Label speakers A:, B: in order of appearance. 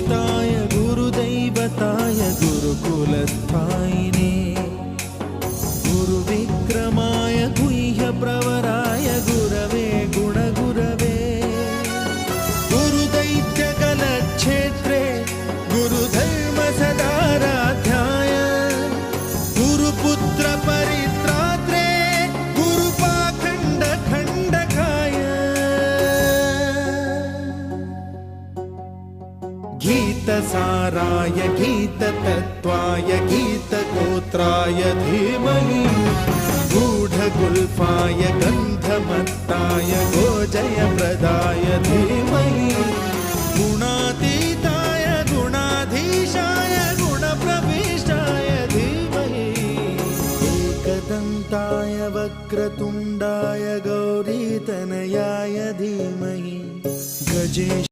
A: गुरुपूजिताय गुरुदैवताय गुरुकुलस्थायिने गुरुविक्रमाय गुह्यप्रवराय गुरवे गुणगुरवे गुरुदैत्यकलक्षेत्रे गुरुधर्मसदाराध्याय गुरुपुत्रपरित्रात्रे गुरुपाखण्डखण्डकाय गीतसाराय गीततत्त्वाय गीतगोत्राय धीमहि गूढगुल्फाय गन्धमत्ताय गोजयप्रदाय धीमहि गुणातीताय गुणाधीशाय गुणप्रविष्टाय धीमहि एकदन्ताय वक्रतुण्डाय गौरीतनयाय धीमहि गजेश